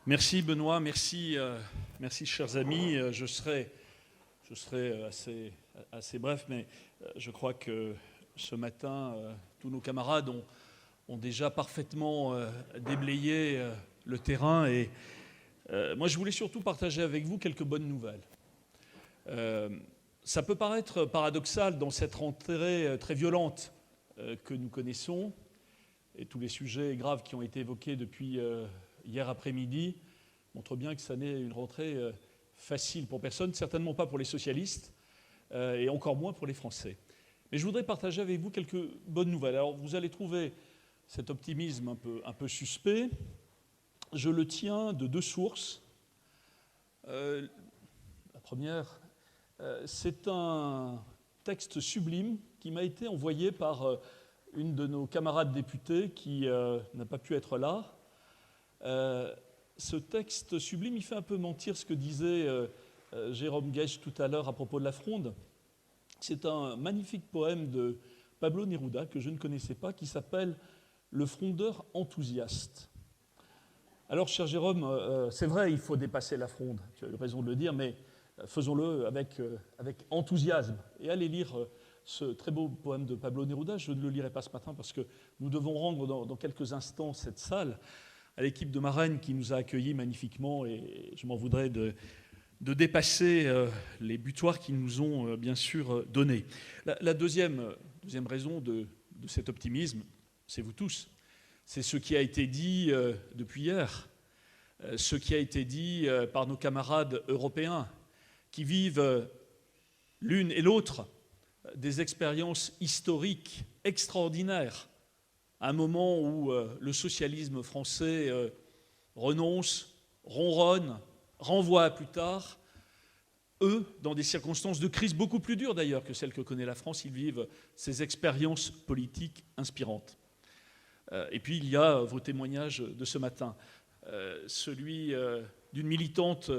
Merci Benoît, merci chers amis. Je serai assez bref, mais je crois que ce matin, tous nos camarades ont déjà parfaitement déblayé le terrain. Et moi, je voulais surtout partager avec vous quelques bonnes nouvelles. Ça peut paraître paradoxal dans cette rentrée très violente que nous connaissons, et tous les sujets graves qui ont été évoqués depuis hier après-midi montrent bien que ça n'est une rentrée facile pour personne, certainement pas pour les socialistes, et encore moins pour les Français. Mais je voudrais partager avec vous quelques bonnes nouvelles. Alors vous allez trouver cet optimisme un peu suspect. Je le tiens de deux sources. La première, c'est un texte sublime qui m'a été envoyé par une de nos camarades députés qui n'a pas pu être là. Ce texte sublime, il fait un peu mentir ce que disait Jérôme Guèche tout à l'heure à propos de la fronde. C'est un magnifique poème de Pablo Neruda que je ne connaissais pas, qui s'appelle « Le frondeur enthousiaste ». Alors, cher Jérôme, c'est vrai, il faut dépasser la fronde, tu as eu raison de le dire, mais faisons-le avec enthousiasme. Et allez lire ce très beau poème de Pablo Neruda. Je ne le lirai pas ce matin parce que nous devons rendre dans quelques instants cette salle à l'équipe de Marraine qui nous a accueillis magnifiquement, et je m'en voudrais de dépasser les butoirs qu'ils nous ont bien sûr donnés. La deuxième raison de cet optimisme, c'est vous tous. C'est ce qui a été dit depuis hier, ce qui a été dit par nos camarades européens qui vivent l'une et l'autre des expériences historiques extraordinaires, à un moment où le socialisme français renonce, ronronne, renvoie à plus tard. Eux, dans des circonstances de crise beaucoup plus dures d'ailleurs que celles que connaît la France, ils vivent ces expériences politiques inspirantes. Et puis il y a vos témoignages de ce matin, celui d'une militante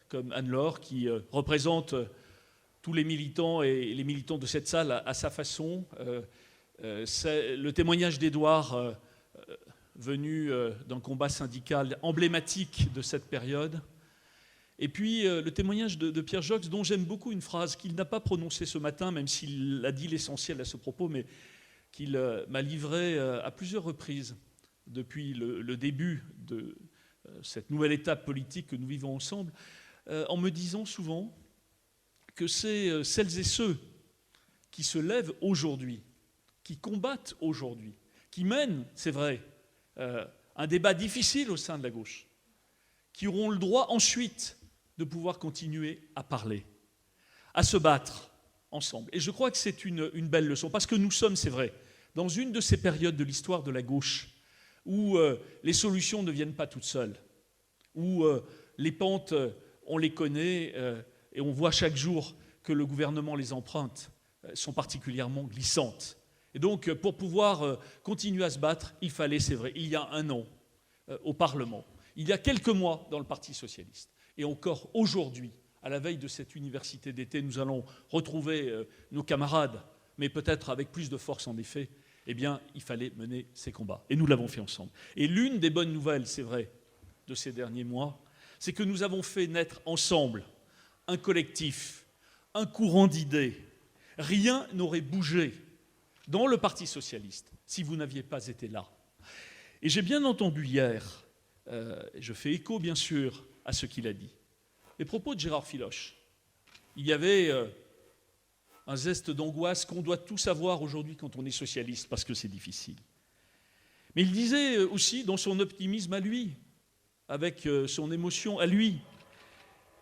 comme Anne-Laure qui représente tous les militants et les militants de cette salle à sa façon. C'est le témoignage d'Édouard venu d'un combat syndical emblématique de cette période. Et puis le témoignage de Pierre Jox, dont j'aime beaucoup une phrase qu'il n'a pas prononcée ce matin, même s'il a dit l'essentiel à ce propos, mais qu'il m'a livré à plusieurs reprises depuis le début de cette nouvelle étape politique que nous vivons ensemble, en me disant souvent que c'est celles et ceux qui se lèvent aujourd'hui, qui combattent aujourd'hui, qui mènent, c'est vrai, un débat difficile au sein de la gauche, qui auront le droit ensuite de pouvoir continuer à parler, à se battre ensemble. Et je crois que c'est une belle leçon, parce que nous sommes, c'est vrai, dans une de ces périodes de l'histoire de la gauche où les solutions ne viennent pas toutes seules, où les pentes, on les connaît, et on voit chaque jour que le gouvernement les emprunte, sont particulièrement glissantes. Et donc, pour pouvoir continuer à se battre, il fallait, c'est vrai, il y a un an, au Parlement, il y a quelques mois dans le Parti socialiste, et encore aujourd'hui, à la veille de cette université d'été, nous allons retrouver nos camarades, mais peut-être avec plus de force en effet, eh bien, il fallait mener ces combats. Et nous l'avons fait ensemble. Et l'une des bonnes nouvelles, c'est vrai, de ces derniers mois, c'est que nous avons fait naître ensemble un collectif, un courant d'idées. Rien n'aurait bougé dans le Parti socialiste si vous n'aviez pas été là. Et j'ai bien entendu hier, je fais écho bien sûr à ce qu'il a dit, les propos de Gérard Filoche. Il y avait un zeste d'angoisse qu'on doit tous avoir aujourd'hui quand on est socialiste, parce que c'est difficile. Mais il disait aussi, dans son optimisme à lui, avec son émotion à lui,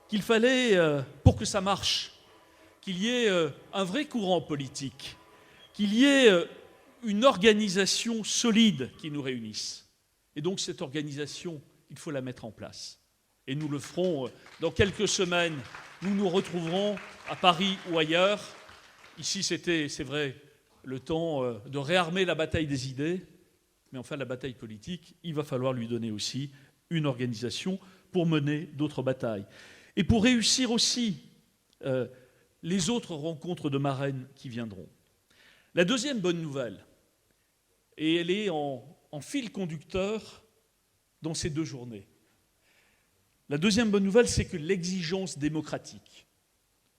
qu'il fallait, pour que ça marche, qu'il y ait un vrai courant politique, qu'il y ait une organisation solide qui nous réunisse. Et donc cette organisation, il faut la mettre en place. Et nous le ferons dans quelques semaines. Nous nous retrouverons à Paris ou ailleurs. Ici, c'était, c'est vrai, le temps de réarmer la bataille des idées. Mais enfin, la bataille politique, il va falloir lui donner aussi une organisation pour mener d'autres batailles. Et pour réussir aussi les autres rencontres de Marraine qui viendront. La deuxième bonne nouvelle, et elle est en fil conducteur dans ces deux journées, La deuxième bonne nouvelle, c'est que l'exigence démocratique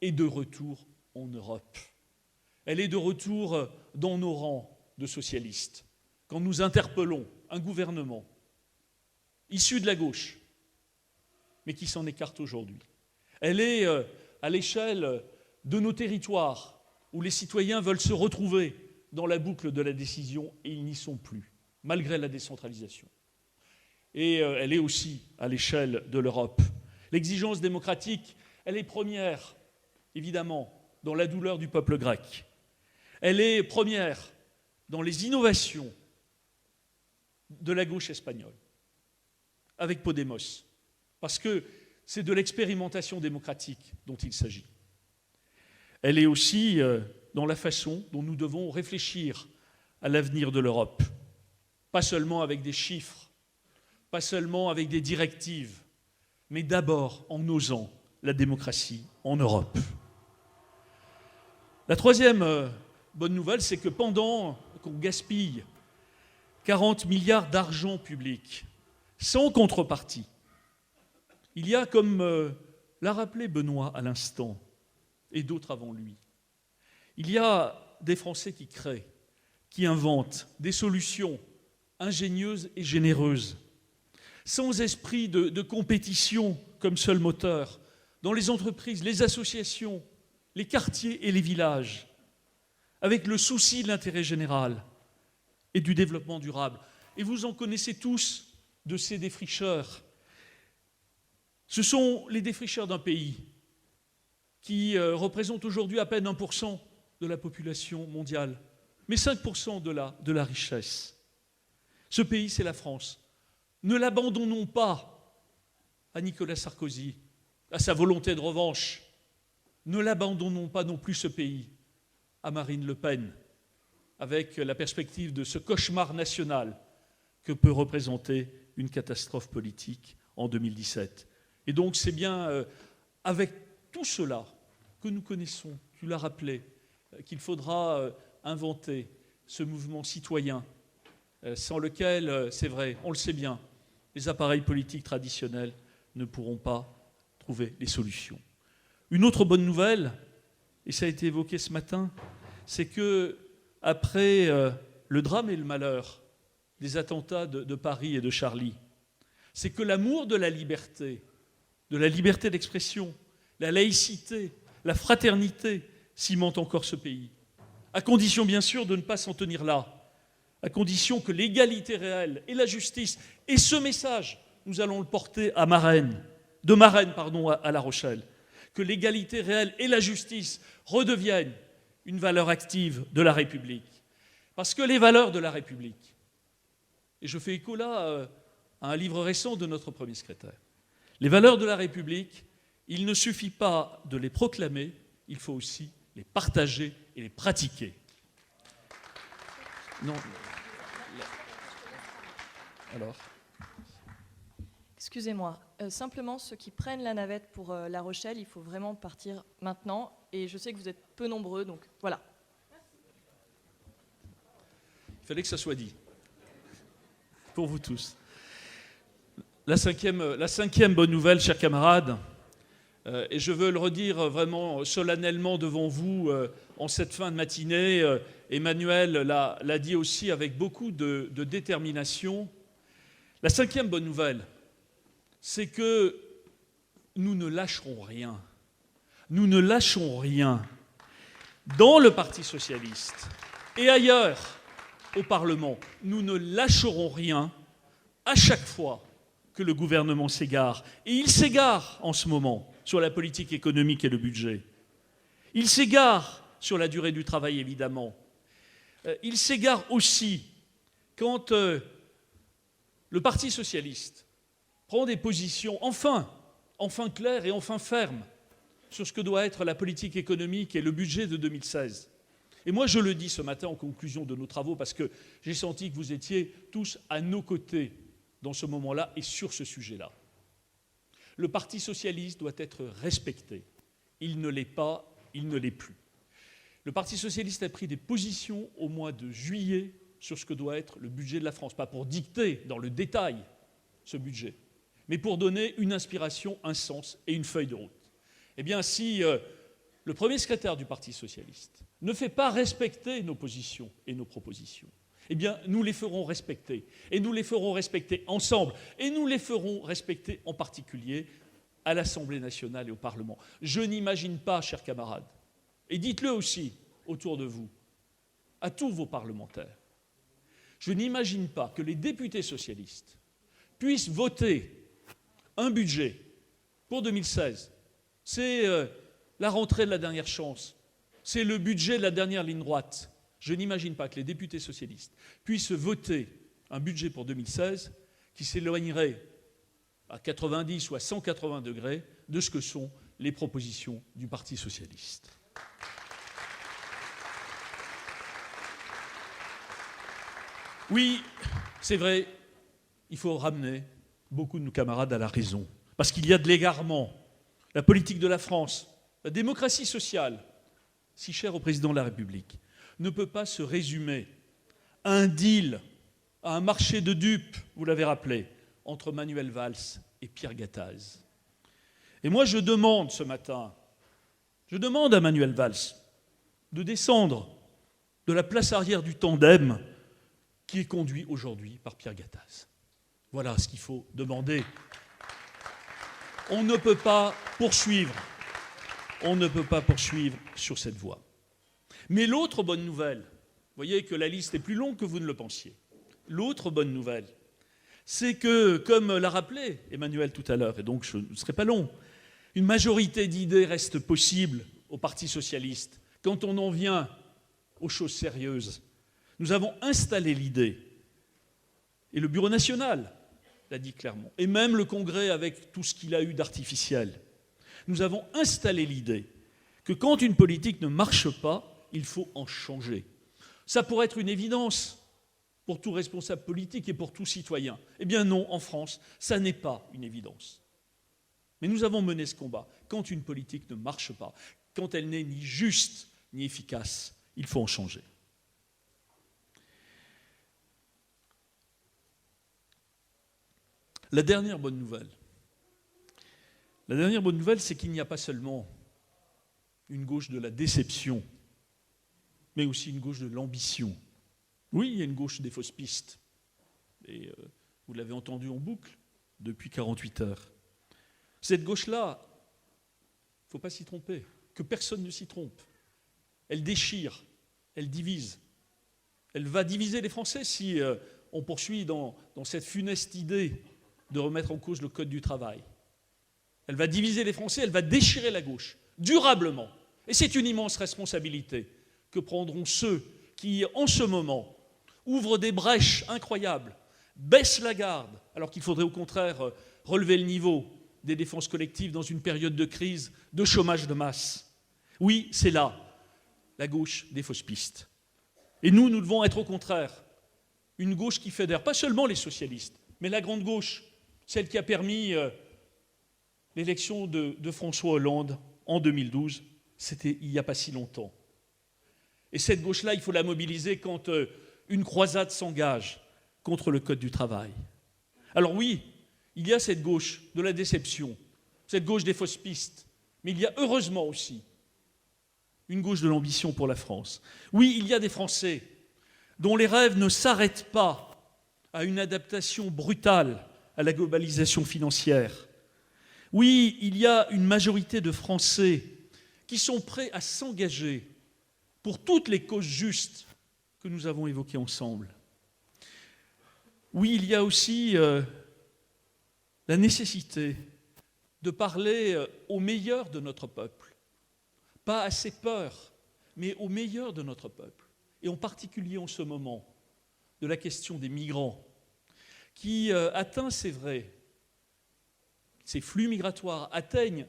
est de retour en Europe. Elle est de retour dans nos rangs de socialistes. Quand nous interpellons un gouvernement issu de la gauche, mais qui s'en écarte aujourd'hui. Elle est à l'échelle de nos territoires, où les citoyens veulent se retrouver dans la boucle de la décision, et ils n'y sont plus, malgré la décentralisation. Et elle est aussi à l'échelle de l'Europe. L'exigence démocratique, elle est première, évidemment, dans la douleur du peuple grec. Elle est première dans les innovations de la gauche espagnole, avec Podemos, parce que c'est de l'expérimentation démocratique dont il s'agit. Elle est aussi dans la façon dont nous devons réfléchir à l'avenir de l'Europe, pas seulement avec des chiffres, pas seulement avec des directives, mais d'abord en osant la démocratie en Europe. La troisième bonne nouvelle, c'est que pendant qu'on gaspille 40 milliards d'argent public sans contrepartie, il y a, comme l'a rappelé Benoît à l'instant, et d'autres avant lui, il y a des Français qui créent, qui inventent des solutions ingénieuses et généreuses, sans esprit de compétition comme seul moteur, dans les entreprises, les associations, les quartiers et les villages, avec le souci de l'intérêt général et du développement durable. Et vous en connaissez tous de ces défricheurs. Ce sont les défricheurs d'un pays qui représente aujourd'hui à peine 1% de la population mondiale, mais 5% de la richesse. Ce pays, c'est la France. Ne l'abandonnons pas à Nicolas Sarkozy, à sa volonté de revanche. Ne l'abandonnons pas non plus ce pays à Marine Le Pen, avec la perspective de ce cauchemar national que peut représenter une catastrophe politique en 2017. Et donc c'est bien avec tout cela que nous connaissons, tu l'as rappelé, qu'il faudra inventer ce mouvement citoyen sans lequel, c'est vrai, on le sait bien, les appareils politiques traditionnels ne pourront pas trouver les solutions. Une autre bonne nouvelle, et ça a été évoqué ce matin, c'est que après le drame et le malheur des attentats de Paris et de Charlie, c'est que l'amour de la liberté d'expression, la laïcité, la fraternité cimentent encore ce pays, à condition bien sûr de ne pas s'en tenir là, à condition que l'égalité réelle et la justice, et ce message, nous allons le porter à de Marennes à La Rochelle, que l'égalité réelle et la justice redeviennent une valeur active de la République. Parce que les valeurs de la République, et je fais écho là à un livre récent de notre premier secrétaire, les valeurs de la République, il ne suffit pas de les proclamer, il faut aussi les partager et les pratiquer. Non. Alors. Excusez-moi, simplement ceux qui prennent la navette pour La Rochelle, il faut vraiment partir maintenant. Et je sais que vous êtes peu nombreux, donc voilà. Il fallait que ça soit dit. Pour vous tous. La cinquième bonne nouvelle, chers camarades, et je veux le redire vraiment solennellement devant vous en cette fin de matinée, Emmanuel l'a dit aussi avec beaucoup de détermination. La cinquième bonne nouvelle, c'est que nous ne lâcherons rien. Nous ne lâchons rien dans le Parti socialiste et ailleurs au Parlement. Nous ne lâcherons rien à chaque fois que le gouvernement s'égare. Et il s'égare en ce moment sur la politique économique et le budget. Il s'égare sur la durée du travail, évidemment. Il s'égare aussi quand le Parti socialiste prend des positions enfin claires et enfin fermes sur ce que doit être la politique économique et le budget de 2016. Et moi, je le dis ce matin en conclusion de nos travaux, parce que j'ai senti que vous étiez tous à nos côtés dans ce moment-là et sur ce sujet-là. Le Parti socialiste doit être respecté. Il ne l'est pas, il ne l'est plus. Le Parti socialiste a pris des positions au mois de juillet sur ce que doit être le budget de la France, pas pour dicter dans le détail ce budget, mais pour donner une inspiration, un sens et une feuille de route. Eh bien, si le premier secrétaire du Parti socialiste ne fait pas respecter nos positions et nos propositions, eh bien, nous les ferons respecter. Et nous les ferons respecter ensemble. Et nous les ferons respecter en particulier à l'Assemblée nationale et au Parlement. Je n'imagine pas, chers camarades, et dites-le aussi autour de vous, à tous vos parlementaires, je n'imagine pas que les députés socialistes puissent voter un budget pour 2016. C'est la rentrée de la dernière chance. C'est le budget de la dernière ligne droite. Je n'imagine pas que les députés socialistes puissent voter un budget pour 2016 qui s'éloignerait à 90 ou à 180 degrés de ce que sont les propositions du Parti socialiste. Oui, c'est vrai, il faut ramener beaucoup de nos camarades à la raison. Parce qu'il y a de l'égarement. La politique de la France, la démocratie sociale, si chère au président de la République, ne peut pas se résumer à un deal, à un marché de dupes, vous l'avez rappelé, entre Manuel Valls et Pierre Gattaz. Et moi, je demande ce matin, à Manuel Valls de descendre de la place arrière du tandem qui est conduit aujourd'hui par Pierre Gattaz. Voilà ce qu'il faut demander. On ne peut pas poursuivre sur cette voie. Mais l'autre bonne nouvelle, vous voyez que la liste est plus longue que vous ne le pensiez. L'autre bonne nouvelle, c'est que, comme l'a rappelé Emmanuel tout à l'heure, et donc je ne serai pas long, une majorité d'idées reste possible au Parti socialiste quand on en vient aux choses sérieuses. Nous avons installé l'idée, et le Bureau national l'a dit clairement, et même le Congrès avec tout ce qu'il a eu d'artificiel, nous avons installé l'idée que quand une politique ne marche pas, il faut en changer. Ça pourrait être une évidence pour tout responsable politique et pour tout citoyen. Eh bien non, en France, ça n'est pas une évidence. Mais nous avons mené ce combat. Quand une politique ne marche pas, quand elle n'est ni juste ni efficace, il faut en changer. La dernière bonne nouvelle, c'est qu'il n'y a pas seulement une gauche de la déception, mais aussi une gauche de l'ambition. Oui, il y a une gauche des fausses pistes. Et vous l'avez entendu en boucle depuis 48 heures. Cette gauche-là, il ne faut pas s'y tromper, que personne ne s'y trompe. Elle déchire, elle divise. Elle va diviser les Français si on poursuit dans cette funeste idée de remettre en cause le Code du travail. Elle va diviser les Français, elle va déchirer la gauche, durablement. Et c'est une immense responsabilité que prendront ceux qui, en ce moment, ouvrent des brèches incroyables, baissent la garde, alors qu'il faudrait au contraire relever le niveau des défenses collectives dans une période de crise, de chômage de masse. Oui, c'est là la gauche des fausses pistes. Et nous devons être au contraire une gauche qui fédère, pas seulement les socialistes, mais la grande gauche, celle qui a permis l'élection de François Hollande en 2012, c'était il n'y a pas si longtemps. Et cette gauche-là, il faut la mobiliser quand une croisade s'engage contre le Code du travail. Alors oui, il y a cette gauche de la déception, cette gauche des fausses pistes, mais il y a heureusement aussi une gauche de l'ambition pour la France. Oui, il y a des Français dont les rêves ne s'arrêtent pas à une adaptation brutale à la globalisation financière. Oui, il y a une majorité de Français qui sont prêts à s'engager pour toutes les causes justes que nous avons évoquées ensemble. Oui, il y a aussi la nécessité de parler au meilleur de notre peuple, pas à ses peurs, mais au meilleur de notre peuple, et en particulier en ce moment, de la question des migrants, qui atteint, c'est vrai, ces flux migratoires atteignent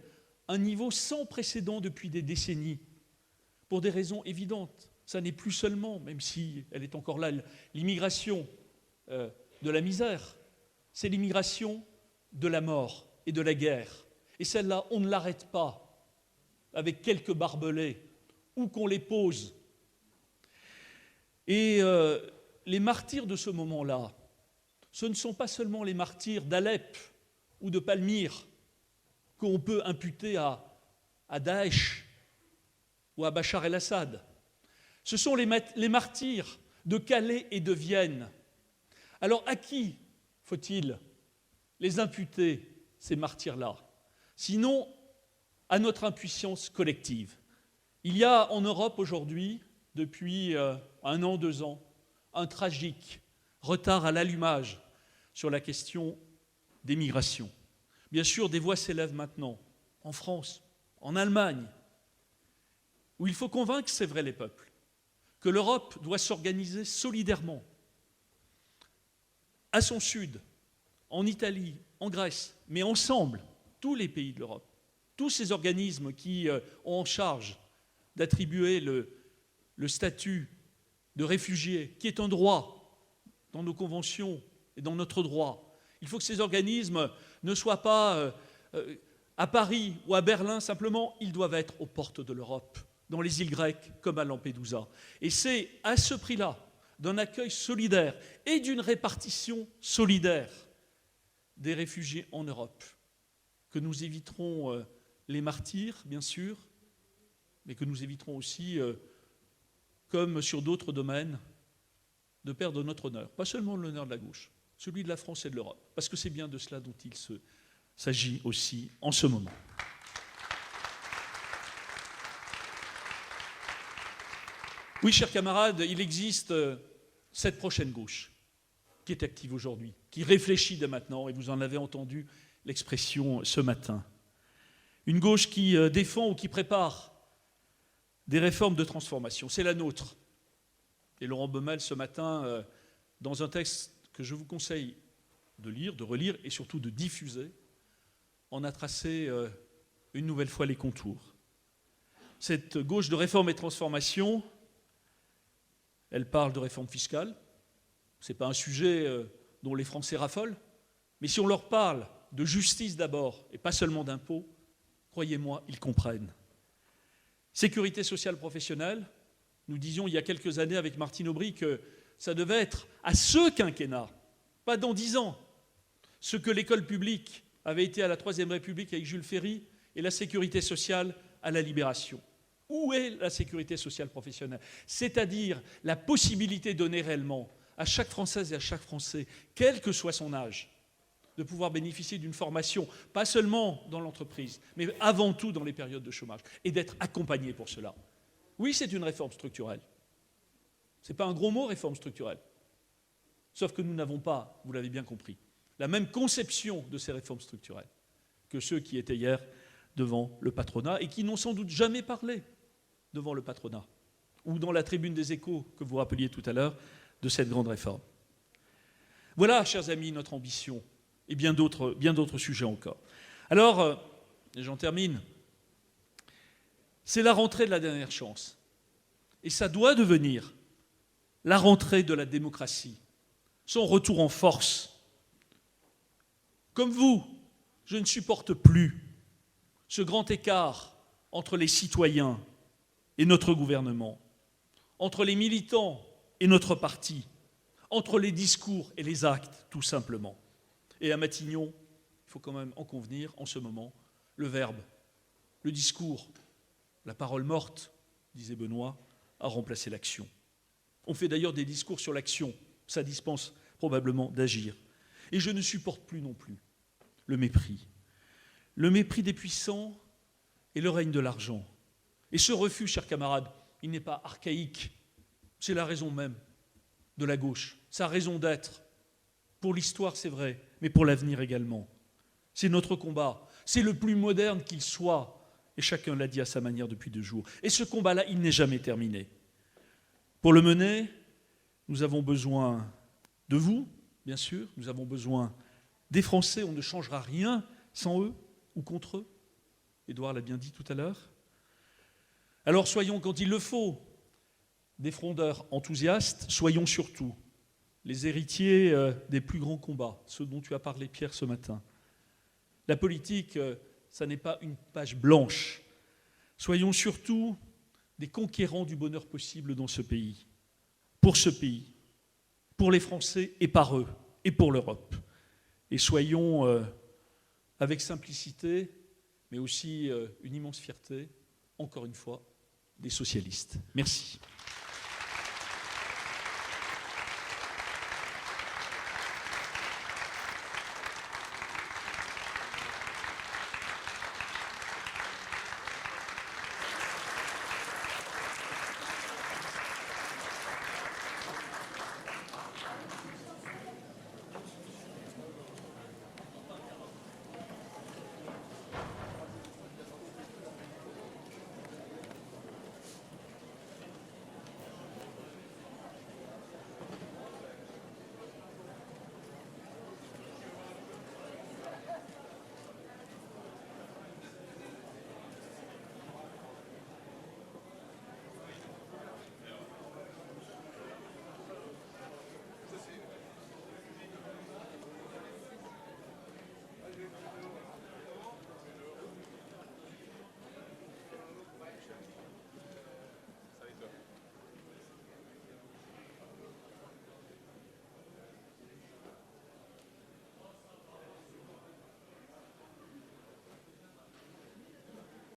un niveau sans précédent depuis des décennies, pour des raisons évidentes. Ça n'est plus seulement, même si elle est encore là, l'immigration de la misère, c'est l'immigration de la mort et de la guerre. Et celle-là, on ne l'arrête pas avec quelques barbelés, où qu'on les pose. Et les martyrs de ce moment-là, ce ne sont pas seulement les martyrs d'Alep ou de Palmyre qu'on peut imputer à Daesh ou à Bachar el-Assad. Ce sont les martyrs de Calais et de Vienne. Alors à qui faut-il les imputer, ces martyrs-là? Sinon, à notre impuissance collective. Il y a en Europe aujourd'hui, depuis 1 an, 2 ans, un tragique retard à l'allumage sur la question des migrations. Bien sûr, des voix s'élèvent maintenant, en France, en Allemagne, où il faut convaincre, c'est vrai, les peuples, que l'Europe doit s'organiser solidairement, à son sud, en Italie, en Grèce, mais ensemble, tous les pays de l'Europe, tous ces organismes qui ont en charge d'attribuer le statut de réfugié, qui est un droit dans nos conventions et dans notre droit. Il faut que ces organismes ne soient pas à Paris ou à Berlin simplement, ils doivent être aux portes de l'Europe, dans les îles grecques comme à Lampedusa. Et c'est à ce prix-là, d'un accueil solidaire et d'une répartition solidaire des réfugiés en Europe, que nous éviterons les martyrs, bien sûr, mais que nous éviterons aussi, comme sur d'autres domaines, de perdre notre honneur. Pas seulement l'honneur de la gauche, celui de la France et de l'Europe, parce que c'est bien de cela dont il s'agit aussi en ce moment. Oui, chers camarades, il existe cette prochaine gauche qui est active aujourd'hui, qui réfléchit dès maintenant, et vous en avez entendu l'expression ce matin. Une gauche qui défend ou qui prépare des réformes de transformation. C'est la nôtre. Et Laurent Baumel, ce matin, dans un texte que je vous conseille de lire, de relire et surtout de diffuser, en a tracé une nouvelle fois les contours. Cette gauche de réforme et transformation, elle parle de réforme fiscale. Ce n'est pas un sujet dont les Français raffolent. Mais si on leur parle de justice d'abord, et pas seulement d'impôts, croyez-moi, ils comprennent. Sécurité sociale professionnelle, nous disions il y a quelques années avec Martine Aubry que ça devait être à ce quinquennat, pas dans 10 ans, ce que l'école publique avait été à la Troisième République avec Jules Ferry et la sécurité sociale à la Libération. Où est la sécurité sociale professionnelle? C'est-à-dire la possibilité donnée réellement à chaque Française et à chaque Français, quel que soit son âge, de pouvoir bénéficier d'une formation, pas seulement dans l'entreprise, mais avant tout dans les périodes de chômage, et d'être accompagné pour cela. Oui, c'est une réforme structurelle. Ce n'est pas un gros mot, réforme structurelle. Sauf que nous n'avons pas, vous l'avez bien compris, la même conception de ces réformes structurelles que ceux qui étaient hier devant le patronat et qui n'ont sans doute jamais parlé devant le patronat, ou dans la tribune des Échos que vous rappeliez tout à l'heure de cette grande réforme. Voilà, chers amis, notre ambition, et bien d'autres sujets encore. Alors, et j'en termine, c'est la rentrée de la dernière chance. Et ça doit devenir la rentrée de la démocratie, son retour en force. Comme vous, je ne supporte plus ce grand écart entre les citoyens et notre gouvernement, entre les militants et notre parti, entre les discours et les actes, tout simplement. Et à Matignon, il faut quand même en convenir, en ce moment, le verbe, le discours, la parole morte, disait Benoît, a remplacé l'action. On fait d'ailleurs des discours sur l'action, ça dispense probablement d'agir. Et je ne supporte plus non plus le mépris. Le mépris des puissants et le règne de l'argent. Et ce refus, chers camarades, il n'est pas archaïque, c'est la raison même de la gauche, sa raison d'être. Pour l'histoire, c'est vrai, mais pour l'avenir également. C'est notre combat, c'est le plus moderne qu'il soit, et chacun l'a dit à sa manière depuis 2 jours. Et ce combat-là, il n'est jamais terminé. Pour le mener, nous avons besoin de vous, bien sûr, nous avons besoin des Français, on ne changera rien sans eux ou contre eux. Édouard l'a bien dit tout à l'heure. Alors soyons, quand il le faut, des frondeurs enthousiastes, soyons surtout les héritiers des plus grands combats, ceux dont tu as parlé, Pierre, ce matin. La politique, ça n'est pas une page blanche. Soyons surtout des conquérants du bonheur possible dans ce pays, pour les Français et par eux, et pour l'Europe. Et soyons avec simplicité, mais aussi une immense fierté, encore une fois, des socialistes. Merci.